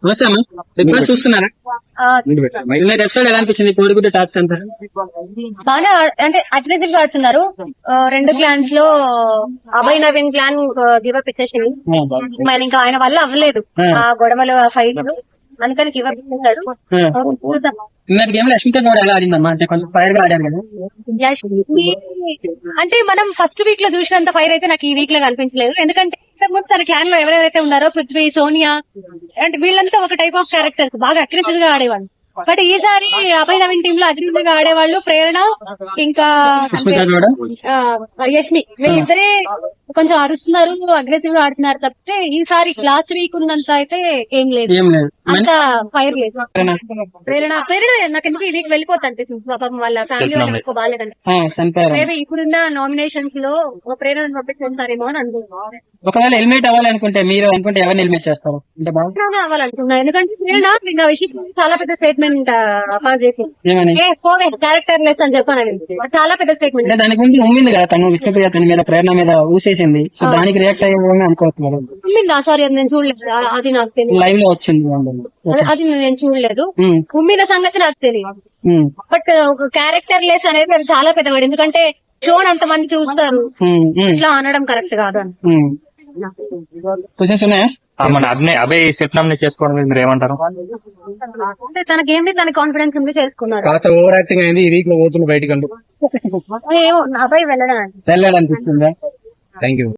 వస్తామా big boss చూస్తున్నారా? నిన్న episode ఎలా అనిపించింది? కోడిగుడ్డు టాస్క్ అంతా బాగా అంటే అగ్రెసివ్ గా ఆడుతున్నారు. రెండు క్లాన్స్ లో అభయ్ నవీన్ క్లాన్ గివప్ ఇచ్చేసింది. మరి ఇంకా ఆయన వల్ల అవ్వలేదు ఆ గొడవలు ఆ ఫైట్, అందుకని గివప్ ఇచ్చేసాడు. నిన్నటి గేమ్ లో లక్ష్మీతో కూడా ఎలా ఆడిందమ్మా? అంటే కొంచెం ఫైర్ గా ఆడారు కదా. అంటే మనం ఫస్ట్ వీక్ లో చూసినంత ఫైర్ అయితే నాకు ఈ వీక్ లో కనిపించలేదు. ఎందుకంటే ఇంతకుముందు తన క్లాన్ లో ఎవరెవరైతే ఉన్నారో పృథ్వీ, సోనియా అంటే వీళ్ళంతా ఒక టైప్ ఆఫ్ క్యారెక్టర్స్ బాగా అగ్రెసివ్ గా ఆడేవాళ్ళు. బట్ ఈసారి అభయ్ నవీన్ టీమ్ లో అగ్రెసివ్ గా ఆడేవాళ్ళు ప్రేరణ ఇంకా యష్మి, వీళ్ళిద్దరే కొంచెం అరుస్తున్నారు, అగ్రెసివ్ గా ఆడుతున్నారు తప్పితే ఈసారి లాస్ట్ వీక్ ఉన్నంత అయితే ఏం లేదు, అంత ఫైర్ లేదు. ప్రేరణ నాకు ఎందుకు ఈ వీక్ వెళ్ళిపోతా అనిపిస్తుంది. పాపం వాళ్ళ ఫ్యామిలీ వాళ్ళు ఎక్కువ బాగాలేదండి. మేబీ ఇప్పుడున్న నామినేషన్స్ లో ప్రేరణ పంపిస్తారేమో అని అనుకుంటున్నాను. ఒకవేళ ఎలిమినేట్ అవ్వాలనుకుంటే మీరు అనుకుంటే ఎవరిని ఎలిమినేట్ చేస్తారు? అంటే ప్రేరణ అవ్వాలనుకున్నా, ఎందుకంటే ప్రేరణ ఇంకా విషయం చాలా పెద్ద స్టేట్మెంట్ పాస్ చేసింది. క్యారెక్టర్ లెస్ అని చెప్పాను, చాలా పెద్ద స్టేట్మెంట్. దానికి ముందు ఉమ్మింది కదా తను, విష్ణుప్రియ తన మీద ప్రేరణ మీద ఊసేసింది. సో దానికి రియాక్ట్ అయ్యేవాళ్ళని అనుకోవట్లేదు. ఉమ్మిందా? సారీ, అది నేను చూడలేదు. అది నాకు తెలియదు. లైవ్ లో వచ్చింది అది నేను చూడలేదు. ఉమ్మిన సంగతి నాకు తెలియదు. బట్ ఒక క్యారెక్టర్ లెస్ అనేది అది చాలా పెద్దవాడు. ఎందుకంటే షోన్ అంత మంది చూస్తారు, ఇట్లా అనడం కరెక్ట్ కాదు అని. క్వశ్చన్స్ ఉన్నాయా? మన అభయ్ సెట్ నామినేట్ చేసుకోవడం మీరు ఏమంటారు? అంటే తనకేంటి, తన కాన్ఫిడెన్స్ ఉంది, చేసుకున్నాడు. ఓవర్ యాక్టింగ్ అయింది ఈ వీక్ లో పోతున్న బయటకు. ఏమో అబ్బాయి వెళ్ళడం వెళ్ళాలనిపిస్తుందా? Thank you.